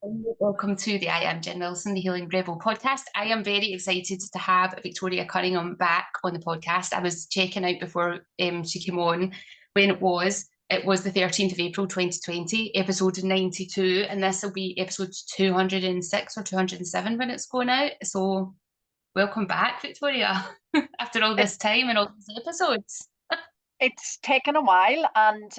Welcome to the I Am Jen Wilson, the Healing Rebel podcast. I am very excited to have Victoria Cunningham back on the podcast. I was checking out before she came on when it was. It was the 13th of April 2020, episode 92, and this will be episode 206 or 207 when it's going out. So welcome back, Victoria, after all It, this time and all these episodes. it's taken a while, and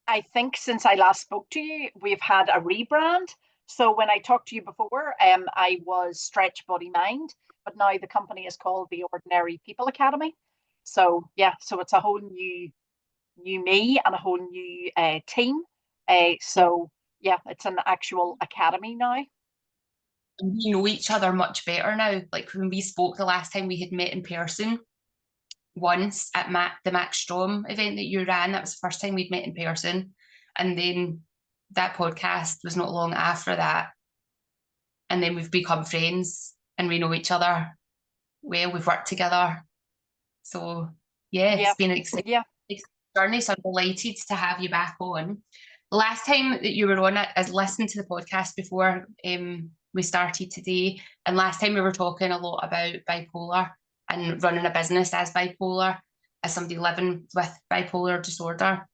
I think since I last spoke to you, we've had a rebrand. So when I talked to you before, I was Stretch Body Mind, but now the company is called the Ordinary People Academy. So yeah, so it's a whole new me and a whole new team. So yeah, it's an actual academy now. We know each other much better now. Like when we spoke the last time, we had met in person once at the Max Strom event that you ran. That was the first time we'd met in person. And then that podcast was not long after that. And then we've become friends and we know each other well. We've worked together. So yeah, Yeah, it's been an exciting yeah. journey. So I'm delighted to have you back on. The last time that you were on, I listened to the podcast before we started today. And last time we were talking a lot about bipolar and running a business as bipolar, as somebody living with bipolar disorder.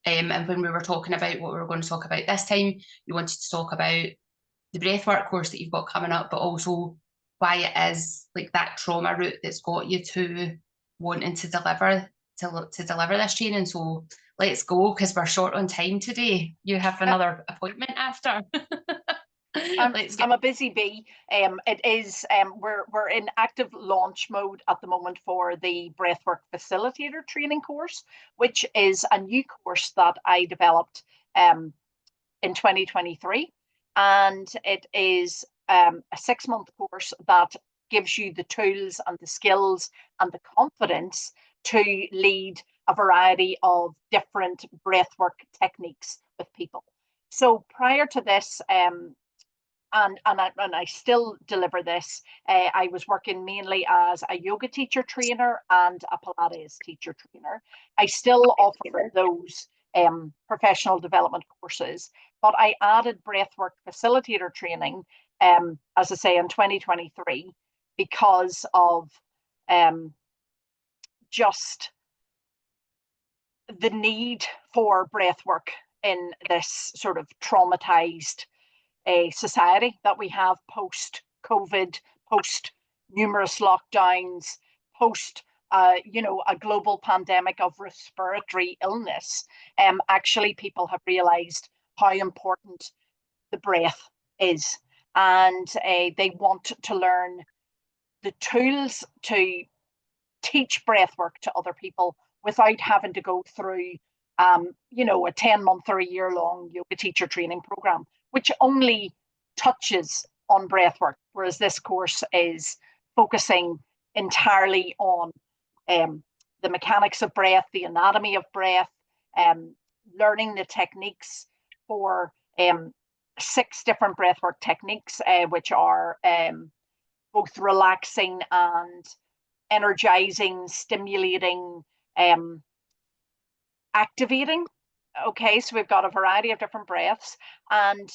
And when we were talking about what we were going to talk about this time, you wanted to talk about the breathwork course that you've got coming up, but also why it is like that trauma route that's got you to wanting to deliver this training. So let's go because we're short on time today. You have Uh, another appointment after. I'm Let's get I'm a busy bee. It is we're in active launch mode at the moment for the Breathwork Facilitator training course, which is a new course that I developed in 2023, and it is a 6-month course that gives you the tools and the skills and the confidence to lead a variety of different breathwork techniques with people. So prior to this, and I still deliver this. I was working mainly as a yoga teacher trainer and a Pilates teacher trainer. I still offer those professional development courses, but I added breathwork facilitator training, as I say, in 2023 because of just the need for breathwork in this sort of traumatized a society that we have post COVID, post numerous lockdowns, post a global pandemic of respiratory illness. Actually, people have realised how important the breath is, and they want to learn the tools to teach breath work to other people without having to go through a 10-month or a year long yoga teacher training program, which only touches on breath work, whereas this course is focusing entirely on the mechanics of breath, the anatomy of breath, learning the techniques for 6 different breathwork techniques, which are both relaxing and energizing, stimulating, activating. Okay, so we've got a variety of different breaths. And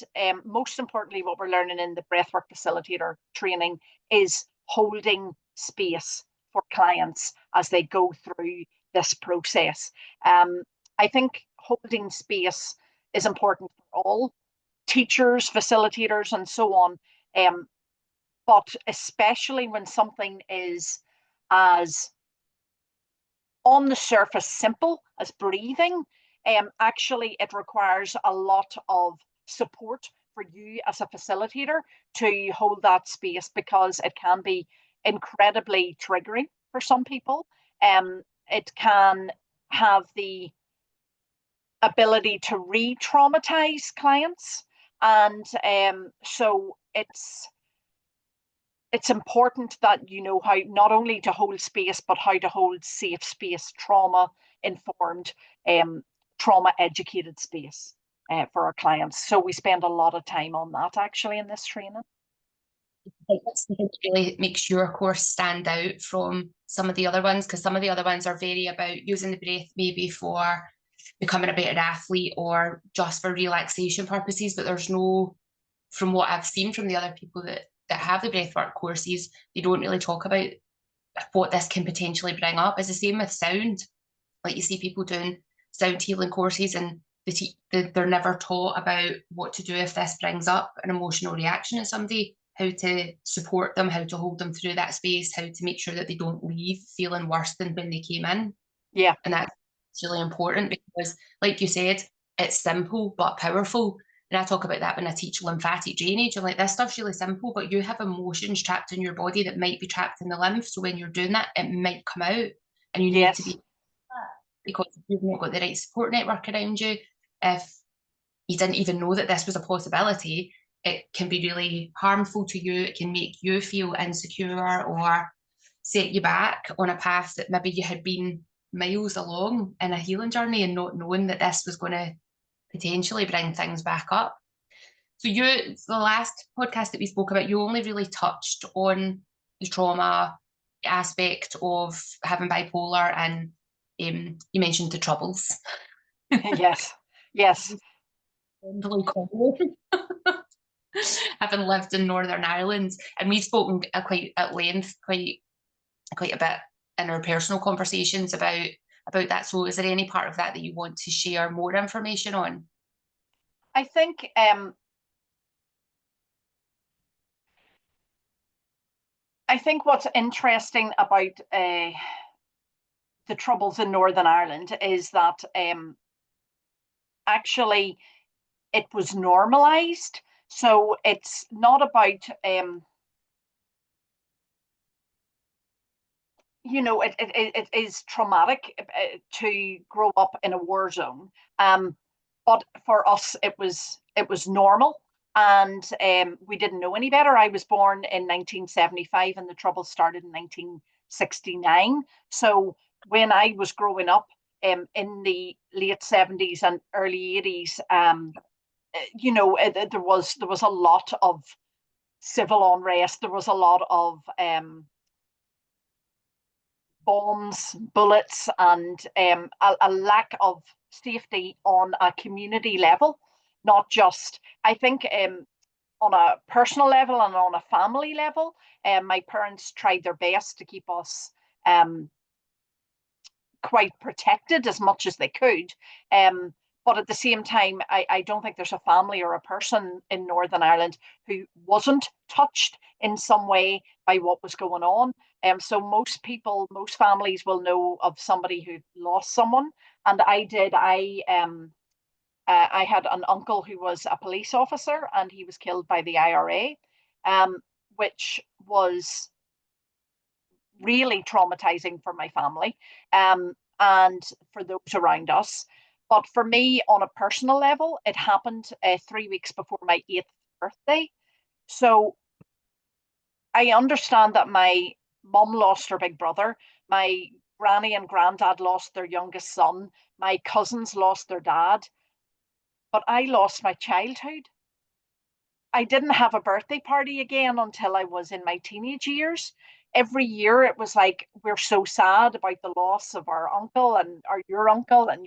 most importantly, what we're learning in the breathwork facilitator training is holding space for clients as they go through this process. I think holding space is important for all teachers, facilitators, and so on. But especially when something is as on the surface simple as breathing, actually it requires a lot of support for you as a facilitator to hold that space because it can be incredibly triggering for some people. It can have the ability to re-traumatize clients, and so it's important that you know how not only to hold space, but how to hold safe space, trauma informed, trauma educated space for our clients. So we spend a lot of time on that actually in this training. What's the thing that really makes your course stand out from some of the other ones? Because some of the other ones are very about using the breath maybe for becoming a better athlete or just for relaxation purposes. But there's no, from what I've seen from the other people that have the breathwork courses, they don't really talk about what this can potentially bring up. It's the same with sound. Like you see people doing sound healing courses and they're never taught about what to do if this brings up an emotional reaction in somebody, how to support them, how to hold them through that space, how to make sure that they don't leave feeling worse than when they came in. Yeah. And that's really important because, like you said, it's simple but powerful. And I talk about that when I teach lymphatic drainage. I'm like, this stuff's really simple, but you have emotions trapped in your body that might be trapped in the lymph. So when you're doing that, it might come out and you need to Yes. be, because if you've not got the right support network around you, if you didn't even know that this was a possibility, it can be really harmful to you. It can make you feel insecure or set you back on a path that maybe you had been miles along in a healing journey and not knowing that this was going to potentially bring things back up. So the last podcast that we spoke about, you only really touched on the trauma aspect of having bipolar, and you mentioned the troubles. Yes. Yes. Having lived in Northern Ireland, and we've spoken quite at length, quite a bit in our personal conversations about that. So is there any part of that that you want to share more information on? I think what's interesting about the troubles in Northern Ireland is that actually it was normalized. So it's not about it is traumatic to grow up in a war zone. But for us, it was normal, and we didn't know any better. I was born in 1975, and the trouble started in 1969. So when I was growing up in the late 70s and early 80s, there was a lot of civil unrest. There was a lot of bombs, bullets, and a lack of safety on a community level, not just, I think, on a personal level and on a family level. My parents tried their best to keep us um, quite protected as much as they could. But at the same time, I don't think there's a family or a person in Northern Ireland who wasn't touched in some way by what was going on. So most people, most families will know of somebody who lost someone, and I did. I had an uncle who was a police officer, and he was killed by the IRA, which was really traumatizing for my family and for those around us. But for me, on a personal level, it happened 3 weeks before my 8th birthday. So I understand that my mum lost her big brother, my granny and granddad lost their youngest son, my cousins lost their dad, but I lost my childhood. I didn't have a birthday party again until I was in my teenage years. Every year it was like, we're so sad about the loss of our uncle and your uncle and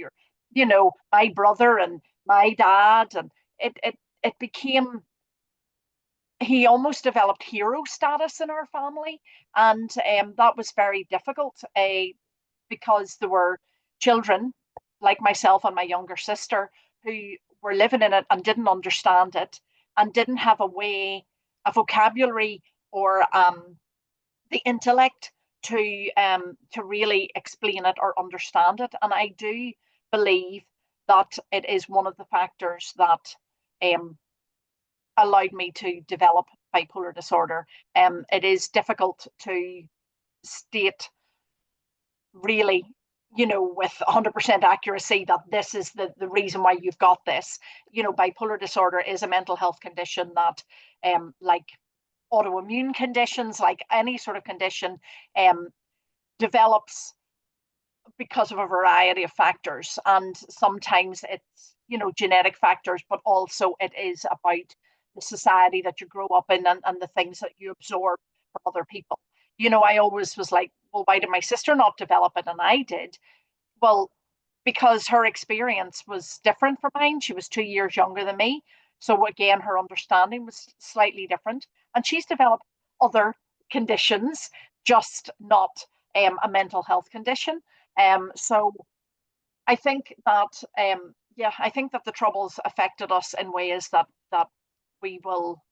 my brother and my dad. And it became, he almost developed hero status in our family. And that was very difficult because there were children like myself and my younger sister who were living in it and didn't understand it and didn't have a vocabulary or the intellect to really explain it or understand it. And I do believe that it is one of the factors that um, allowed me to develop bipolar disorder. It is difficult to state really, with 100% accuracy that this is the reason why you've got this. Bipolar disorder is a mental health condition that, like autoimmune conditions, like any sort of condition, develops because of a variety of factors. And sometimes it's, genetic factors, but also it is about the society that you grow up in and the things that you absorb from other people. I always was like, well, why did my sister not develop it and I did? Well, because her experience was different from mine. She was 2 years younger than me. So again, her understanding was slightly different. And she's developed other conditions, just not a mental health condition. So I think that yeah, I think that the troubles affected us in ways that we will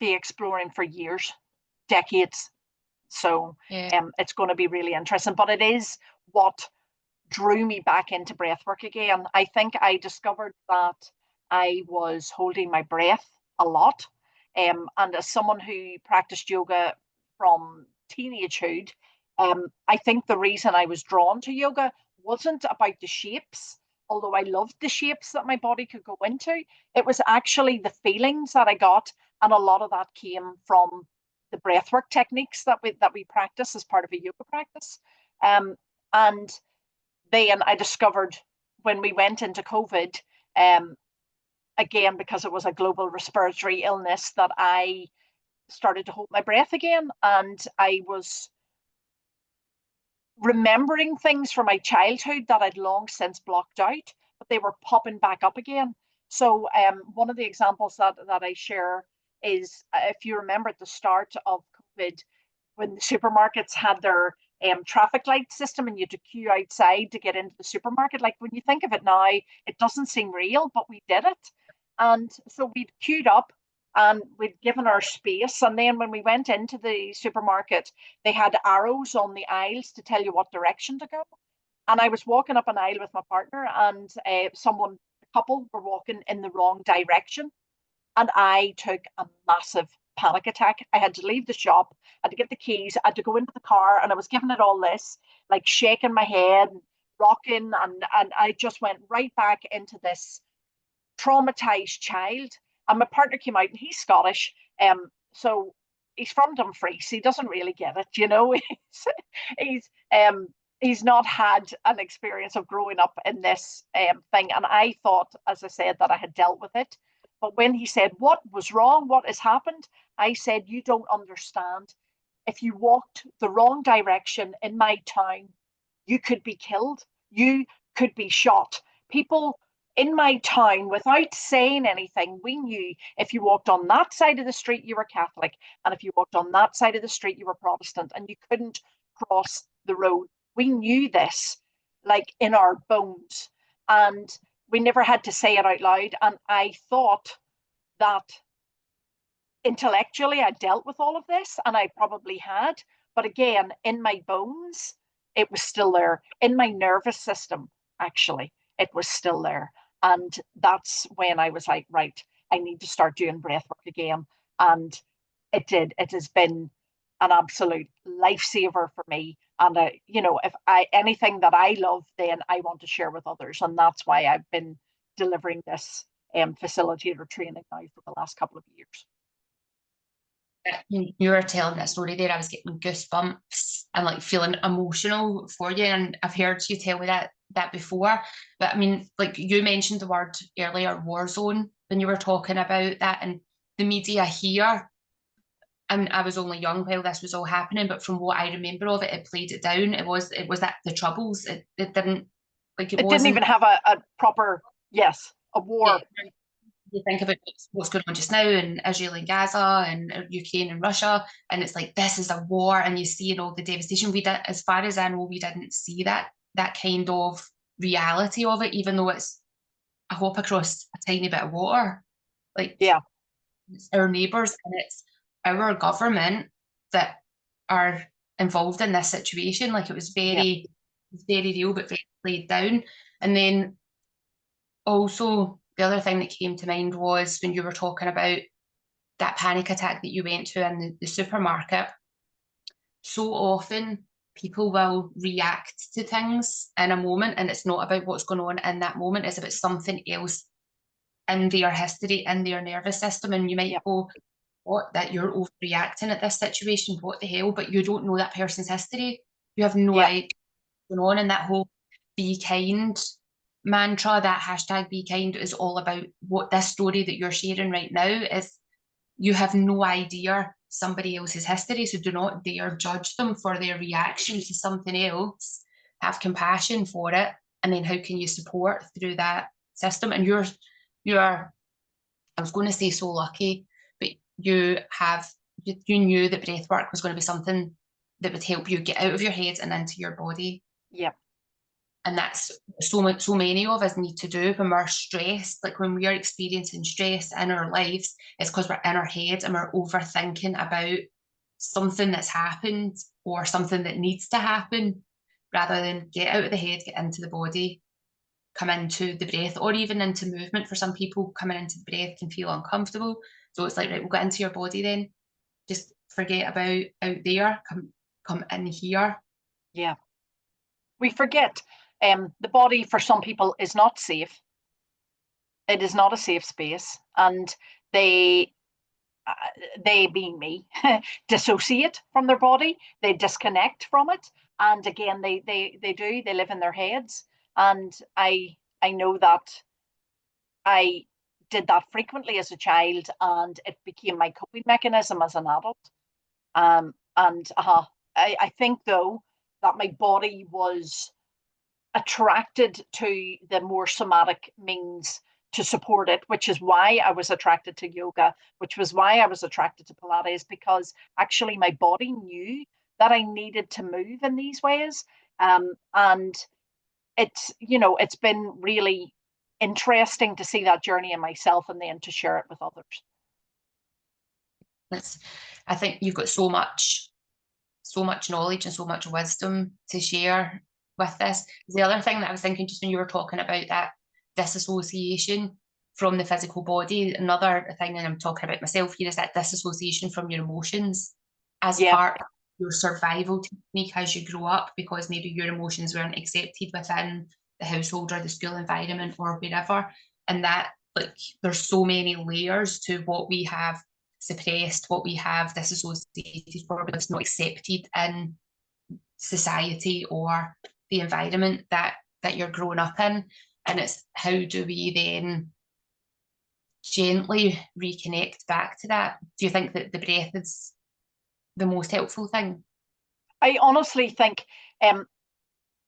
be exploring for years, decades. So Yeah. it's going to be really interesting. But it is what drew me back into breathwork again. I think I discovered that I was holding my breath a lot. And as someone who practiced yoga from teenagehood, I think the reason I was drawn to yoga wasn't about the shapes, although I loved the shapes that my body could go into. It was actually the feelings that I got, and a lot of that came from the breathwork techniques that we practice as part of a yoga practice. And then I discovered when we went into COVID, um, again, because it was a global respiratory illness, that I started to hold my breath again. And I was remembering things from my childhood that I'd long since blocked out, but they were popping back up again. So one of the examples that I share is if you remember at the start of COVID, when the supermarkets had their traffic light system and you had to queue outside to get into the supermarket. Like when you think of it now, it doesn't seem real, but we did it. And so we'd queued up and we'd given our space. And then when we went into the supermarket, they had arrows on the aisles to tell you what direction to go. And I was walking up an aisle with my partner, and a couple, were walking in the wrong direction. And I took a massive panic attack. I had to leave the shop, I had to get the keys, I had to go into the car, and I was giving it all this, like shaking my head, rocking, and I just went right back into this traumatized child. And my partner came out, and he's Scottish, so he's from Dumfries. He doesn't really get it, you know. He's he's not had an experience of growing up in this thing. And I thought, as I said, that I had dealt with it. But when he said, "What was wrong? What has happened?" I said, "You don't understand. If you walked the wrong direction in my town, you could be killed. You could be shot. People in my town, without saying anything, we knew if you walked on that side of the street, you were Catholic. And if you walked on that side of the street, you were Protestant. And you couldn't cross the road. We knew this, like in our bones. And we never had to say it out loud. And I thought that intellectually I dealt with all of this, and I probably had. But again, in my bones, it was still there. In my nervous system, actually, it was still there. And that's when I was like, right, I need to start doing breath work again. And it did. It has been an absolute lifesaver for me. And if I anything that I love, then I want to share with others. And that's why I've been delivering this facilitator training now for the last couple of years. You were telling that story there, I was getting goosebumps and like feeling emotional for you. And I've heard you tell me that before. But I mean, like you mentioned the word earlier, war zone, when you were talking about that, and the media here. And I was only young while this was all happening, but from what I remember of it, it played it down. It was that the troubles. It didn't like it It didn't wasn't. even have a proper, yes, a Yeah, war. you think about what's going on just now in Israel and Gaza and Ukraine and Russia, and it's like this is a war, and you see all the devastation. We did, as far as I know, we didn't see that kind of reality of it, even though it's a hop across a tiny bit of water. Like Yeah, it's our neighbours and it's our government that are involved in this situation. Like yeah, it was very real, but very played down. And then also, the other thing that came to mind was when you were talking about that panic attack that you went to in the supermarket. So often people will react to things in a moment, and it's not about what's going on in that moment, it's about something else in their history, in their nervous system. And you might yeah, go, what, that you're overreacting at this situation? What the hell? But you don't know that person's history. You have no yeah, idea what's going on. And that whole be kind mantra, that hashtag be kind, is all about what this story that you're sharing right now is. You have no idea somebody else's history, so do not dare judge them for their reaction to something else. Have compassion for it and then how can you support through that system? And you're I was going to say so lucky, but you knew that breath work was going to be something that would help you get out of your head and into your body. Yeah. And that's so many of us need to do when we're stressed. Like when we are experiencing stress in our lives, it's because we're in our head and we're overthinking about something that's happened or something that needs to happen, rather than get out of the head, get into the body, come into the breath, or even into movement. For some people, coming into the breath can feel uncomfortable. So it's like, right, we'll get into your body then. Just forget about out there, come in here. Yeah. We forget the body for some people is not safe. It is not a safe space. And they being me, dissociate from their body. They disconnect from it. And again, they live in their heads. And I know that I did that frequently as a child, and it became my coping mechanism as an adult. And I think though that my body was attracted to the more somatic means to support it, which is why I was attracted to yoga, which was why I was attracted to Pilates, because actually my body knew that I needed to move in these ways. And it's been really interesting to see that journey in myself and then to share it with others. I think you've got so much knowledge and so much wisdom to share with this. The other thing that I was thinking just when you were talking about that disassociation from the physical body, another thing, and I'm talking about myself here, is that disassociation from your emotions as Yeah. part of your survival technique as you grow up, because maybe your emotions weren't accepted within the household or the school environment or wherever. And that, like, there's so many layers to what we have suppressed, what we have disassociated for, but it's not accepted in society or the environment that you're growing up in. And it's how do we then gently reconnect back to that? Do you think that the breath is the most helpful thing? I honestly think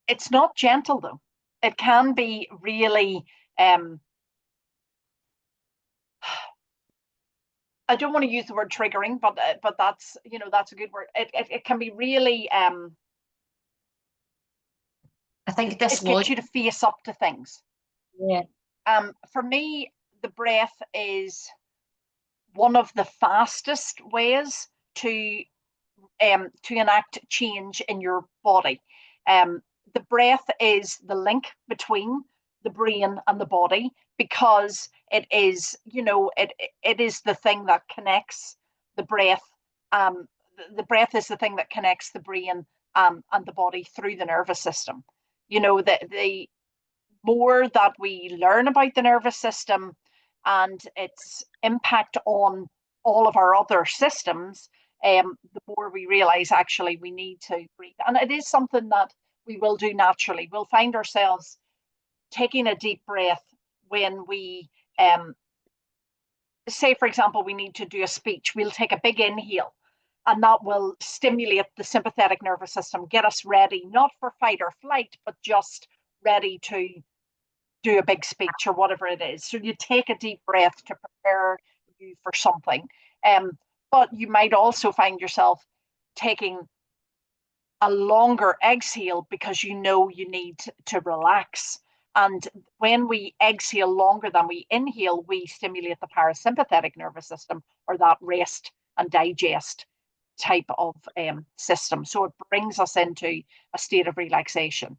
it's not gentle though. It can be really I don't want to use the word triggering, but that's a good word. It can be really I think it gets dislodge. you to face up to things. Yeah. For me, the breath is one of the fastest ways to enact change in your body. The breath is the link between the brain and the body, because it is, it is the thing that connects the breath. The breath is the thing that connects the brain and the body through the nervous system. The more that we learn about the nervous system and its impact on all of our other systems, the more we realize actually we need to breathe. And it is something that we will do naturally. We'll find ourselves taking a deep breath when we, say, for example, we need to do a speech. We'll take a big inhale, and that will stimulate the sympathetic nervous system, get us ready, not for fight or flight, but just ready to do a big speech or whatever it is. So you take a deep breath to prepare you for something. But you might also find yourself taking a longer exhale because you know you need to relax. And when we exhale longer than we inhale, we stimulate the parasympathetic nervous system, or that rest and digest type of system. So it brings us into a state of relaxation.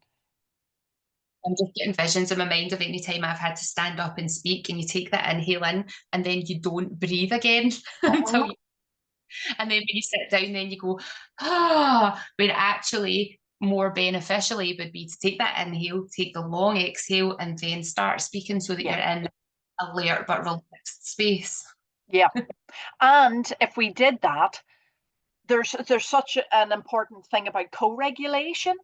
I'm just getting visions in my mind of any time I've had to stand up and speak, and you take that inhale in and then you don't breathe again until you, and then when you sit down, then you go, ah, when actually more beneficially would be to take that inhale, take the long exhale, and then start speaking so that Yeah. you're in alert but relaxed space. Yeah. And if we did that, there's such an important thing about co-regulation.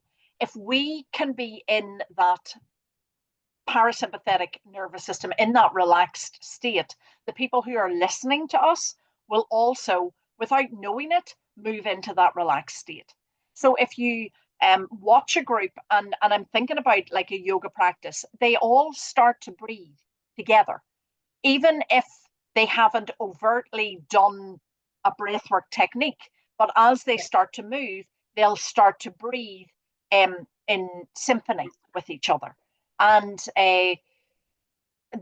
If we can be in that parasympathetic nervous system, in that relaxed state, the people who are listening to us will also, without knowing it, move into that relaxed state. So if you watch a group, and I'm thinking about like a yoga practice, they all start to breathe together, even if they haven't overtly done a breathwork technique. But as they start to move, they'll start to breathe in symphony with each other. And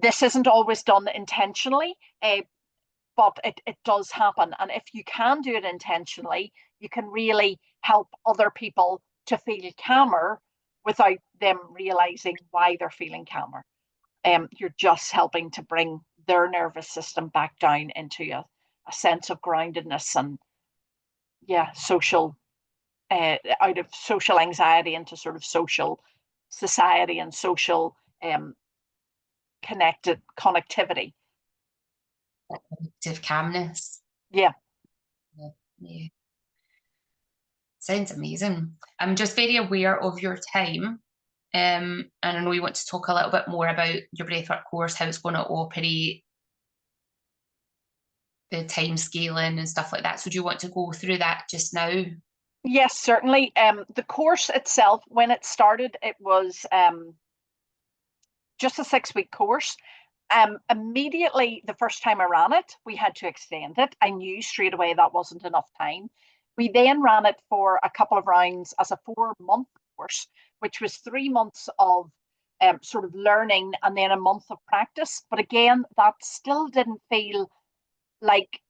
this isn't always done intentionally, but it does happen. And if you can do it intentionally, you can really help other people to feel calmer without them realizing why they're feeling calmer. You're just helping to bring their nervous system back down into a sense of groundedness and, yeah, social, out of social anxiety into sort of social society and social connectivity. Active calmness. Yeah. Yeah. Sounds amazing. I'm just very aware of your time. And I know you want to talk a little bit more about your breathwork course, how it's going to operate, the time scaling and stuff like that. So do you want to go through that just now? Yes, certainly. The course itself, when it started, it was just a 6-week course. Immediately, the first time I ran it, we had to extend it. I knew straight away that wasn't enough time. We then ran it for a couple of rounds as a 4-month course, which was 3 months of sort of learning and then a month of practice. But again, that still didn't feel like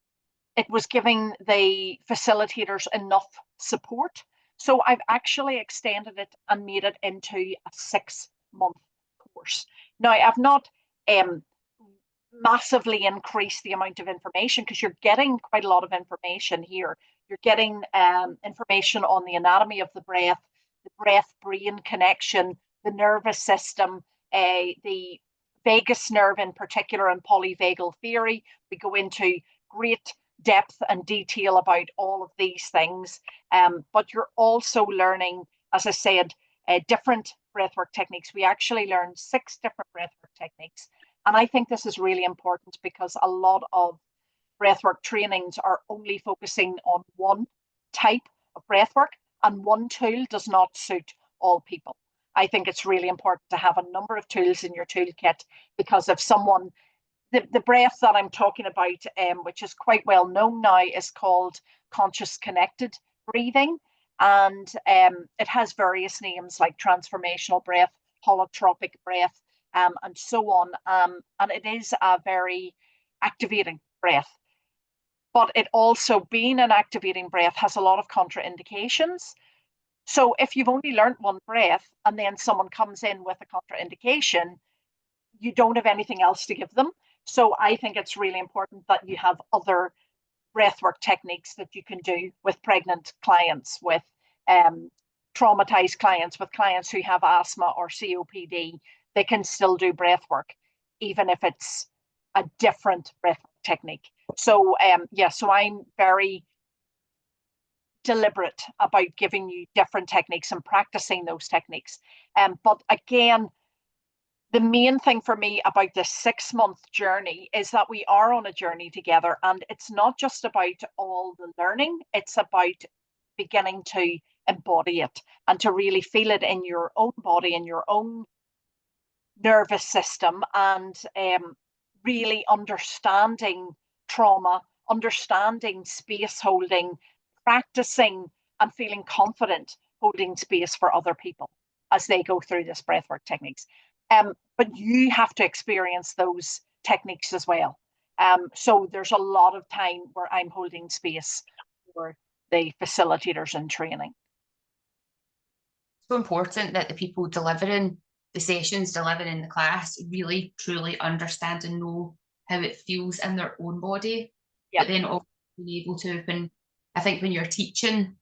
it was giving the facilitators enough support. So I've actually extended it and made it into a 6-month course. Now, I've not massively increased the amount of information, because you're getting quite a lot of information here. You're getting information on the anatomy of the breath-brain connection, the nervous system, the vagus nerve in particular, and polyvagal theory. We go into great depth and detail about all of these things. But you're also learning, as I said, different breathwork techniques. We actually learned 6 different breathwork techniques. And I think this is really important, because a lot of breathwork trainings are only focusing on one type of breathwork, and one tool does not suit all people. I think it's really important to have a number of tools in your toolkit, because if someone, the breath that I'm talking about, which is quite well known now, is called conscious connected breathing. And it has various names like transformational breath, holotropic breath, and so on. And it is a very activating breath. But it also, being an activating breath, has a lot of contraindications. So if you've only learned one breath and then someone comes in with a contraindication, you don't have anything else to give them. So I think it's really important that you have other breathwork techniques that you can do with pregnant clients, with traumatized clients, with clients who have asthma or COPD. They can still do breathwork, even if it's a different breathwork technique. So yeah, so I'm very deliberate about giving you different techniques and practicing those techniques. But again, the main thing for me about this 6-month journey is that we are on a journey together, and it's not just about all the learning, it's about beginning to embody it and to really feel it in your own body, in your own nervous system, and really understanding trauma, understanding space holding, practicing and feeling confident holding space for other people as they go through this breathwork techniques. But you have to experience those techniques as well. So there's a lot of time where I'm holding space for the facilitators in training. So important that the people delivering the sessions, delivering the class, really truly understand and know how it feels in their own body. Yeah. But then also being able to, when I think when you're teaching,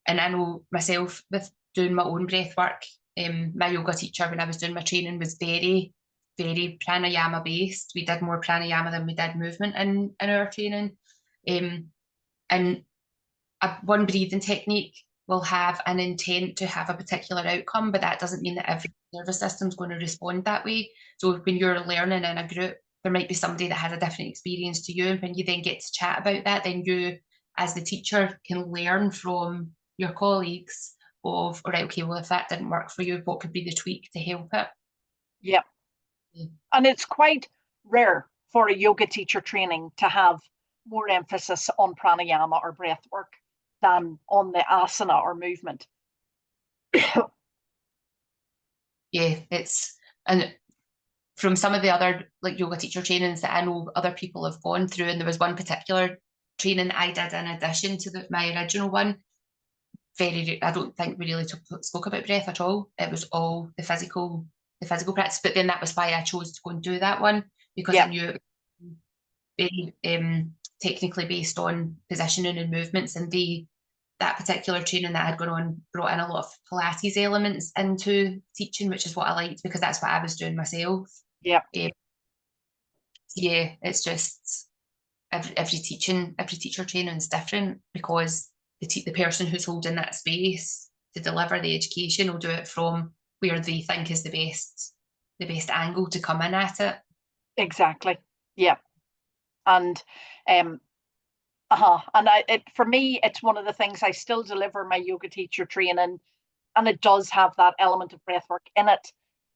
and I know myself with doing my own breath work, my yoga teacher when I was doing my training was very, very pranayama based. We did more pranayama than we did movement in our training. And one breathing technique will have an intent to have a particular outcome, but that doesn't mean that every nervous system is going to respond that way. So when you're learning in a group, there might be somebody that has a different experience to you, and when you then get to chat about that, then you, as the teacher, can learn from your colleagues of, all right, okay, well, if that didn't work for you, what could be the tweak to help it? Yeah. And it's quite rare for a yoga teacher training to have more emphasis on pranayama or breath work than on the asana or movement. Yeah, and from some of the other like yoga teacher trainings that I know other people have gone through, and there was one particular training I did in addition to my original one. I don't think we really spoke about breath at all. It was all the physical practice. But then that was why I chose to go and do that one, because I Yeah, knew it was very technically based on positioning and movements, and that particular training that I'd gone on brought in a lot of Pilates elements into teaching, which is what I liked because that's what I was doing myself. yeah, Yeah, it's just every teacher training is different because the person who's holding that space to deliver the education will do it from where they think is the best angle to come in at it. exactly. Yeah. And for me, it's one of the things I still deliver my yoga teacher training, and it does have that element of breath work in it,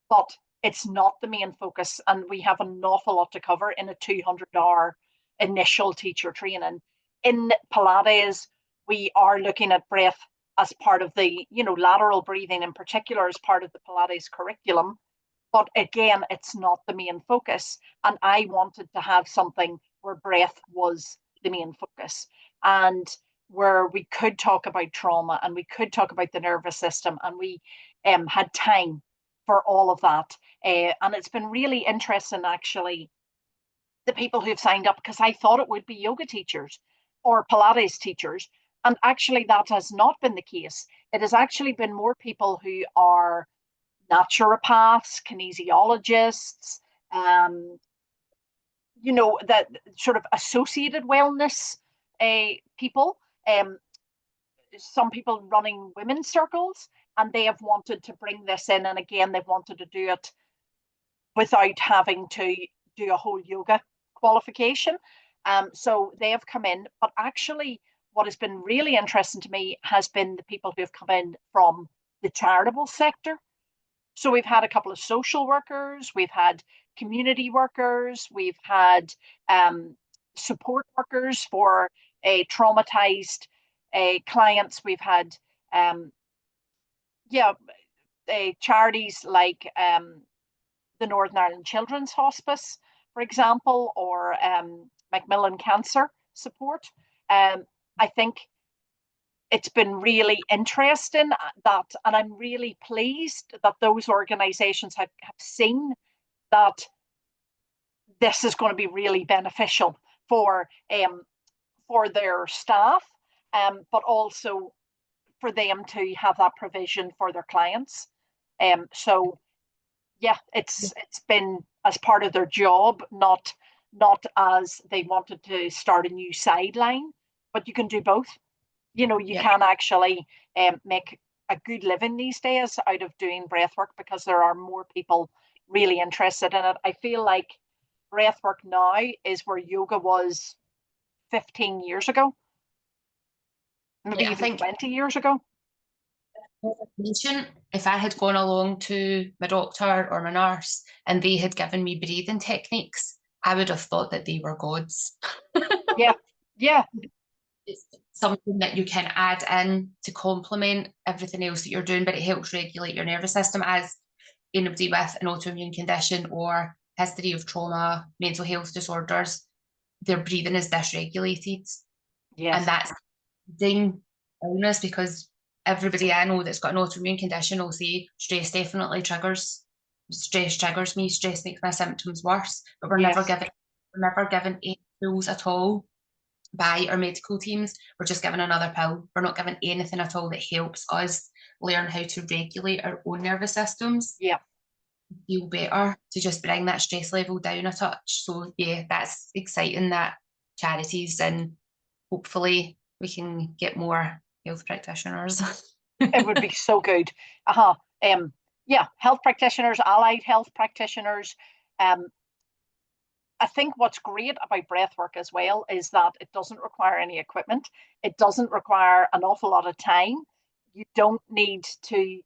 but it's not the main focus. And we have an awful lot to cover in a 200-hour initial teacher training. In Pilates, we are looking at breath as part of the, lateral breathing in particular as part of the Pilates curriculum. But again, it's not the main focus. And I wanted to have something where breath was the main focus and where we could talk about trauma and we could talk about the nervous system and we had time for all of that. And it's been really interesting, actually, the people who've signed up, because I thought it would be yoga teachers or Pilates teachers. And actually, that has not been the case. It has actually been more people who are naturopaths, kinesiologists, um, that sort of associated wellness people. Some people running women's circles, and they have wanted to bring this in. And again, they've wanted to do it without having to do a whole yoga qualification. So they have come in. But actually, what has been really interesting to me has been the people who have come in from the charitable sector. So we've had a couple of social workers, we've had community workers, we've had support workers for a traumatized clients. We've had yeah, charities like the Northern Ireland Children's Hospice, for example, or Macmillan Cancer Support. I think it's been really interesting that, and I'm really pleased that those organizations have seen that this is going to be really beneficial for their staff, but also for them to have that provision for their clients. So yeah, it's been as part of their job, not as they wanted to start a new sideline, but you can do both. You Yeah, can actually make a good living these days out of doing breath work because there are more people really interested in it. I feel like breath work now is where yoga was 15 years ago, maybe yeah, I even think 20 years ago. patient, if I had gone along to my doctor or my nurse and they had given me breathing techniques, I would have thought that they were gods. Yeah, yeah, It's something that you can add in to complement everything else that you're doing, but it helps regulate your nervous system as anybody with an autoimmune condition or history of trauma, mental health disorders, their breathing is dysregulated. And yes, that's ding illness because everybody I know that's got an autoimmune condition will say stress triggers me, stress makes my symptoms worse, but yes, we're never given any tools at all by our medical teams. We're just given another pill. We're not given anything at all that helps us learn how to regulate our own nervous systems, yeah. feel better, to just bring that stress level down a touch. So yeah, that's exciting that charities and hopefully we can get more health practitioners. It would be so good. Uh-huh. Um, yeah, health practitioners, allied health practitioners. Um, I think what's great about breath work as well is that it doesn't require any equipment. It doesn't require an awful lot of time. You don't need to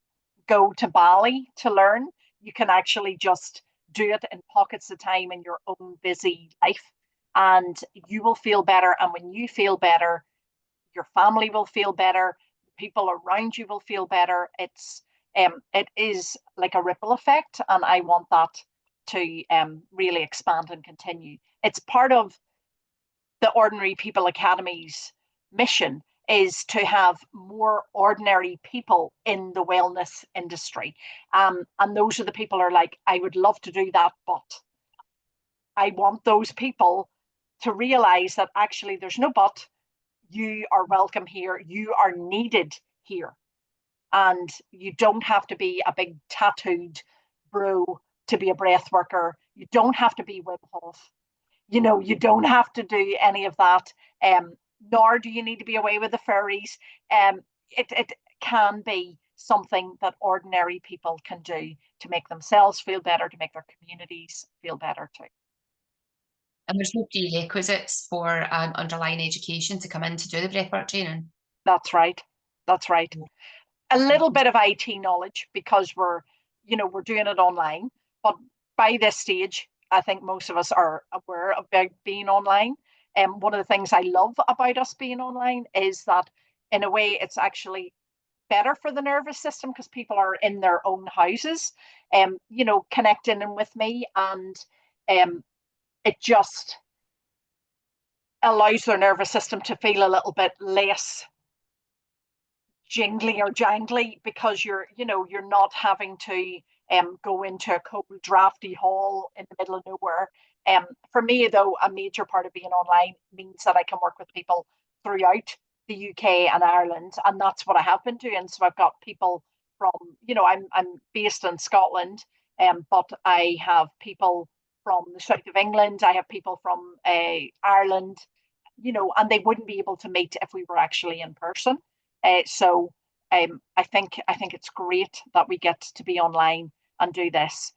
go to Bali to learn. You can actually just do it in pockets of time in your own busy life, and you will feel better. And when you feel better, your family will feel better, people around you will feel better. It is like a ripple effect, and I want that to really expand and continue. It's part of the Ordinary People Academy's mission, is to have more ordinary people in the wellness industry. And those are the people who are like, I would love to do that, but I want those people to realize that actually there's no but. You are welcome here. You are needed here. And you don't have to be a big tattooed bro to be a breath worker. You don't have to be Wim Hof. You don't have to do any of that. Nor do you need to be away with the fairies. It can be something that ordinary people can do to make themselves feel better, to make their communities feel better too. And there's no prerequisites for an underlying education to come in to do the breathwork training. That's right. That's right. A little bit of IT knowledge, because we're doing it online. But by this stage, I think most of us are aware of being online. And one of the things I love about us being online is that, in a way, it's actually better for the nervous system, because people are in their own houses, connecting in with me, and it just allows their nervous system to feel a little bit less jingly or jangly, because you're not having to go into a cold drafty hall in the middle of nowhere. For me, though, a major part of being online means that I can work with people throughout the UK and Ireland, and that's what I have been doing. So I've got people from, I'm based in Scotland, but I have people from the south of England. I have people from Ireland, and they wouldn't be able to meet if we were actually in person. So I think it's great that we get to be online and do this,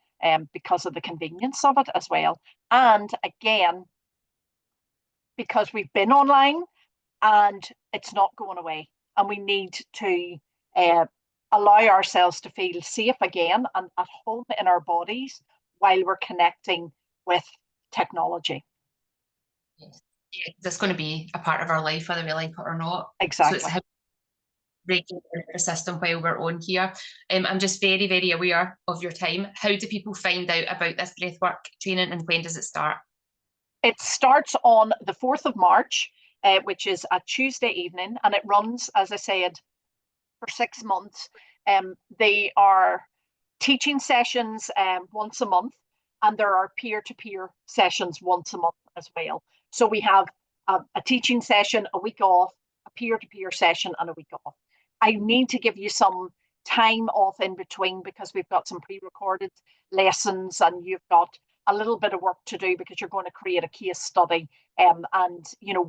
because of the convenience of it as well. And again, because we've been online and it's not going away, and we need to allow ourselves to feel safe again and at home in our bodies while we're connecting with technology. Yes. Yeah, that's going to be a part of our life, whether we like it or not. Exactly. So it's how regulate the system while we're on here. I'm just very, very aware of your time. How do people find out about this breathwork training, and when does it start? It starts on the 4th of March, which is a Tuesday evening, and it runs, as I said, for 6 months. They are teaching sessions once a month, and there are peer-to-peer sessions once a month as well. So we have a teaching session, a week off, a peer-to-peer session, and a week off. I need to give you some time off in between, because we've got some pre-recorded lessons, and you've got a little bit of work to do, because you're going to create a case study, and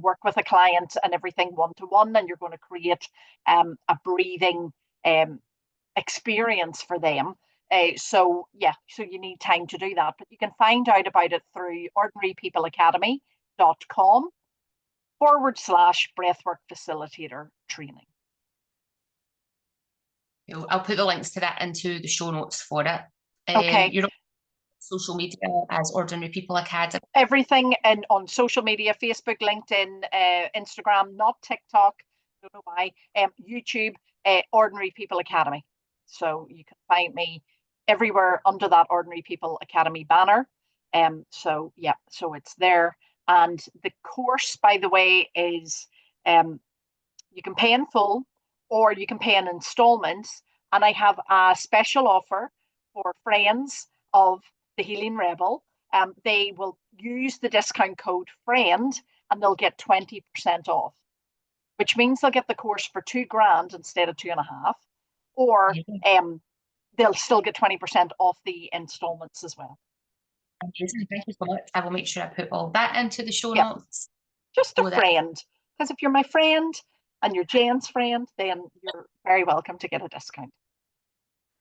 work with a client and everything one-to-one, and you're going to create a breathing experience for them. So you need time to do that, but you can find out about it through ordinarypeopleacademy.com/breathwork facilitator training. I'll put the links to that into the show notes for it. Okay. You're on social media as Ordinary People Academy. Everything on social media: Facebook, LinkedIn, Instagram, not TikTok, don't know why, YouTube, Ordinary People Academy. So you can find me everywhere under that Ordinary People Academy banner. So it's there. And the course, by the way, is you can pay in full, or you can pay in installments. And I have a special offer for friends of the Healing Rebel. They will use the discount code FRIEND, and they'll get 20% off, which means they'll get the course for $2,000 instead of 2.5, or they'll still get 20% off the installments as well. Amazing. Thank you so much. I will make sure I put all that into the show notes. Just a friend, because if you're my friend and you're Jane's friend, then you're very welcome to get a discount.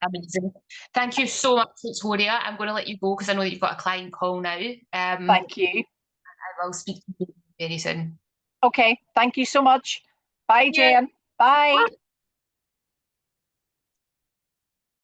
Amazing. Thank you so much, Victoria. I'm going to let you go, because I know that you've got a client call now. Thank you. I will speak to you very soon. Okay. Thank you so much. Bye, Jane. Bye.